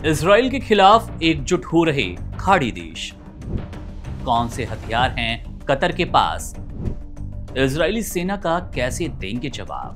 Israel के खिलाफ एकजुट हो रहे खाड़ी देश। कौन से हथियार हैं कतर के पास? इजरायली सेना का कैसे देंगे जवाब?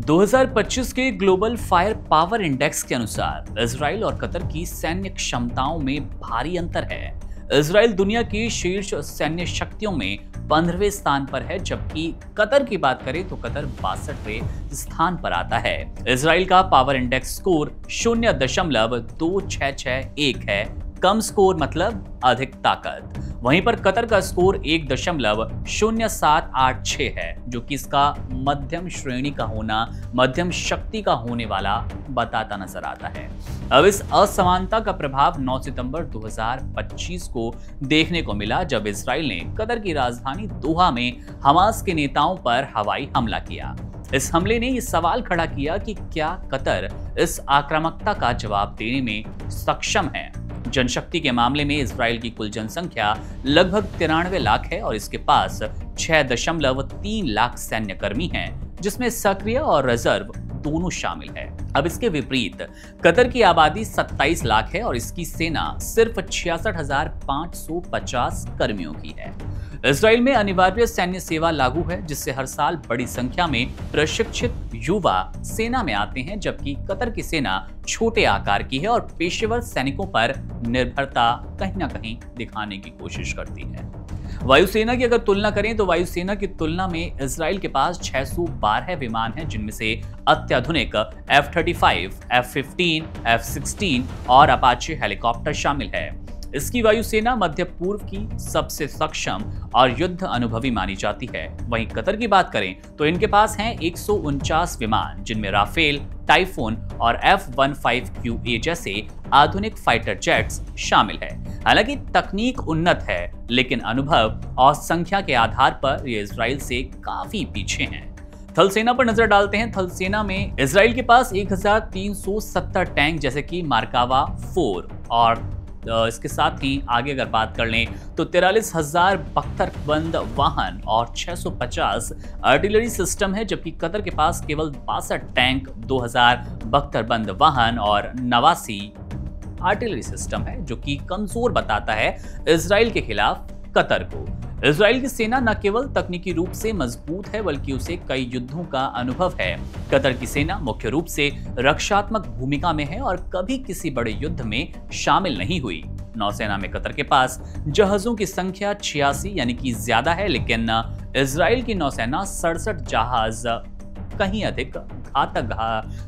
2025 के ग्लोबल फायर पावर इंडेक्स के अनुसार इजराइल और कतर की सैन्य क्षमताओं में भारी अंतर है। इजराइल दुनिया की शीर्ष सैन्य शक्तियों में 15वें स्थान पर है, जबकि कतर की बात करें तो कतर 62वें स्थान पर आता है। इजराइल का पावर इंडेक्स स्कोर 0.2661 है, कम स्कोर मतलब अधिक ताकत। वहीं पर कतर का स्कोर 1.0786 है, जो कि इसका मध्यम श्रेणी का होना, मध्यम शक्ति का होने वाला बताता नजर आता है। अब इस असमानता का प्रभाव 9 सितंबर 2025 को देखने को मिला, जब इजराइल ने कतर की राजधानी दोहा में हमास के नेताओं पर हवाई हमला किया। इस हमले ने यह सवाल खड़ा किया कि क्या कतर इस आक्रामकता का जवाब देने में सक्षम है। जनशक्ति के मामले में इजराइल की कुल जनसंख्या लगभग 93 लाख है और इसके पास 6.3 लाख सैन्य कर्मी हैं, जिसमें सक्रिय और रिजर्व दोनों शामिल है। अब इसके विपरीत कतर की आबादी 27 लाख है और इसकी सेना सिर्फ 66,550 कर्मियों की है। इजराइल में अनिवार्य सैन्य सेवा लागू है, जिससे हर साल बड़ी संख्या में प्रशिक्षित युवा सेना में आते हैं, जबकि कतर की सेना छोटे आकार की है और पेशेवर सैनिकों पर निर्भरता कहीं ना कहीं दिखाने की कोशिश करती है। वायुसेना की अगर तुलना करें तो वायुसेना की तुलना में इजराइल के पास 612 विमान हैं, जिनमें से अत्याधुनिक F-35, F-15, F-16 और अपाचे हेलीकॉप्टर शामिल है। इसकी वायुसेना मध्य पूर्व की सबसे सक्षम और युद्ध अनुभवी मानी जाती है। वहीं कतर की बात करें तो इनके पास हैं 149 विमान, जिनमें राफेल, टाइफून और F-15QA जैसे आधुनिक फाइटर जेट्स शामिल है। हालांकि तकनीक उन्नत है, लेकिन अनुभव और संख्या के आधार पर ये इजराइल से काफी पीछे हैं। थल सेना पर नजर डालते हैं। थल सेना में इजराइल के पास 1370 टैंक जैसे कि मार्कावा 4 और इसके साथ ही आगे अगर बात कर लें तो 43,000 बख्तरबंद वाहन और 650 आर्टिलरी सिस्टम है, जबकि कतर के पास केवल 62 टैंक, 2000 बख्तरबंद वाहन और 89 आर्टिलरी सिस्टम है, जो कि कमजोर बताता है इजराइल के खिलाफ कतर को। इजराइल की सेना न केवल तकनीकी रूप से मजबूत है, बल्कि उसे कई युद्धों का अनुभव है। कतर की सेना मुख्य रूप से रक्षात्मक भूमिका में है और कभी किसी बड़े युद्ध में शामिल नहीं हुई। नौसेना में कतर के पास जहाजों की संख्या 86 यानी कि ज्यादा है, लेकिन इजराइल की नौसेना 67 जहाज कहीं अधिक घातक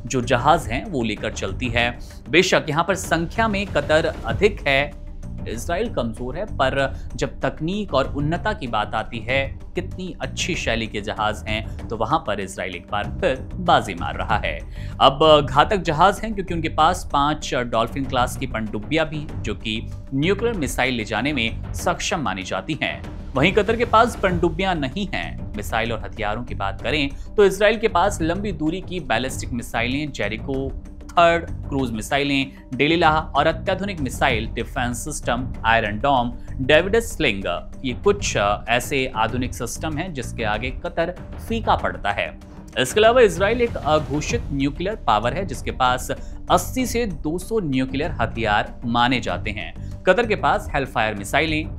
जो जहाज हैं वो लेकर चलती है। बेशक यहाँ पर संख्या में कतर अधिक है, इजराइल कमजोर है, पर जब तकनीक और उन्नता की बात आती है, कितनी अच्छी शैली के जहाज हैं, तो वहां पर इजराइल एक बार फिर बाजी मार रहा है। अब घातक जहाज हैं क्योंकि उनके पास 5 डॉल्फिन क्लास की पनडुब्बियां भी, जो कि न्यूक्लियर मिसाइल ले जाने में सक्षम मानी जाती हैं। वहीं कतर के पास पनडुब्बियां नहीं हैं। मिसाइल और हथियारों की बात करें तो इजराइल के पास लंबी दूरी की बैलिस्टिक मिसाइलें, जेरिको थर्ड क्रूज मिसाइलें, डेलिला और अत्याधुनिक missile defence system, iron dome, David's sling, ये कुछ ऐसे आधुनिक सिस्टम हैं जिसके आगे कतर फीका पड़ता है। इसके अलावा इजराइल एक अघोषित न्यूक्लियर पावर है, जिसके पास 80 से 200 न्यूक्लियर हथियार माने जाते हैं। कतर के पास हेलफायर मिसाइलें,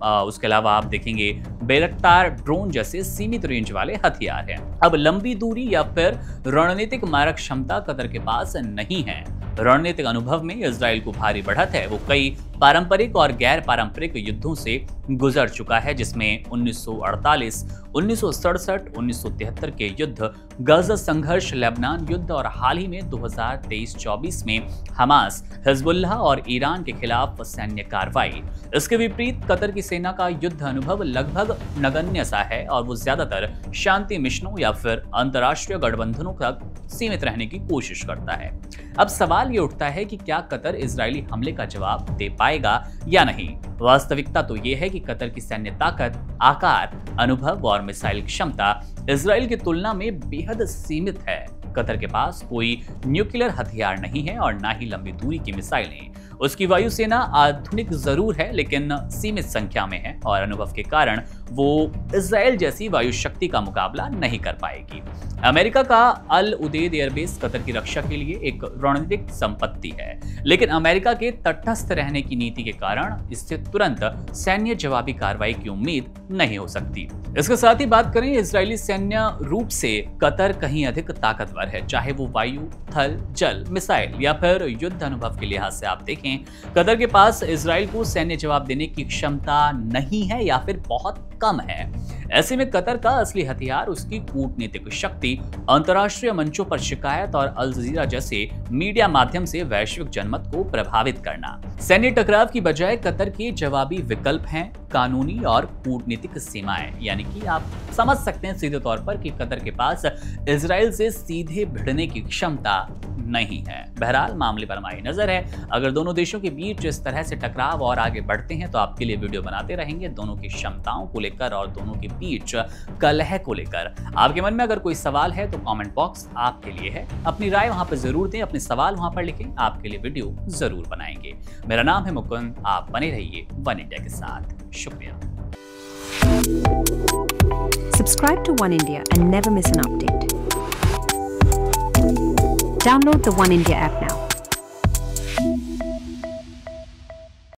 उसके अलावा आप देखेंगे बैरक्तार ड्रोन जैसे सीमित रेंज वाले हथियार हैं। अब लंबी दूरी या फिर रणनीतिक मारक क्षमता कतर के पास नहीं है। रणनीतिक अनुभव में इजराइल को भारी बढ़त है। वो कई पारंपरिक और गैर पारंपरिक युद्धों से गुजर चुका है, जिसमें 1948, 1967, 1973 के युद्ध, गजा संघर्ष, लेबनान युद्ध और हाल ही में 2023-24 में हमास, हिजबुल्लाह और ईरान के खिलाफ सैन्य कार्रवाई। इसके विपरीत कतर की सेना का युद्ध अनुभव लगभग नगण्य सा है और वो ज्यादातर शांति मिशनों या फिर अंतर्राष्ट्रीय गठबंधनों तक सीमित रहने की कोशिश करता है। अब सवाल ये उठता है कि क्या कतर इजरायली हमले का जवाब दे पाएगा या नहीं। वास्तविकता तो ये है कि कतर की सैन्य ताकत, आकार, अनुभव और मिसाइल क्षमता इजराइल की तुलना में बेहद सीमित है। कतर के पास कोई न्यूक्लियर हथियार नहीं है और ना ही लंबी दूरी की मिसाइलें। उसकी वायुसेना आधुनिक जरूर है, लेकिन सीमित संख्या में है और अनुभव के कारण वो इजराइल जैसी वायु शक्ति का मुकाबला नहीं कर पाएगी। अमेरिका का अल उदेद एयरबेस कतर की रक्षा के लिए एक रणनीतिक संपत्ति है, लेकिन अमेरिका के तटस्थ रहने की नीति के कारण इससे तुरंत सैन्य जवाबी कार्रवाई की उम्मीद नहीं हो सकती। इसके साथ ही बात करें इजरायली सैन्य रूप से कतर कहीं अधिक ताकतवर है, चाहे वो वायु, थल, जल, मिसाइल या फिर युद्ध अनुभव के लिहाज से आप देखें, कतर के पास इजराइल को सैन्य जवाब देने की क्षमता नहीं है या फिर बहुत कम है। ऐसे में कतर का असली हथियार उसकी कूटनीतिक शक्ति, अंतर्राष्ट्रीय मंचों पर शिकायत और अल जजीरा जैसे मीडिया माध्यम से वैश्विक जनमत को प्रभावित करना। सैन्य टकराव की बजाय कतर के जवाबी विकल्प हैं कानूनी और कूटनीतिक सीमाएं, यानी कि आप समझ सकते हैं सीधे तौर पर कि कतर के पास इजराइल से सीधे भिड़ने की क्षमता नहीं है। बहरहाल मामले पर हमारी नजर है। अगर दोनों देशों के बीच इस तरह से टकराव और आगे बढ़ते हैं तो आपके लिए वीडियो बनाते रहेंगे दोनों की क्षमताओं को लेकर और दोनों के बीच कलह को लेकर। आपके मन में अगर कोई सवाल है तो कमेंट बॉक्स आपके लिए है, अपनी राय वहां पर जरूर दें, अपने सवाल वहां पर लिखें, आपके लिए वीडियो जरूर बनाएंगे। मेरा नाम है मुकुंद, आप बने रहिए वन इंडिया के साथ। शुक्रिया। Subscribe to One India and never miss an update. Download the One India app now.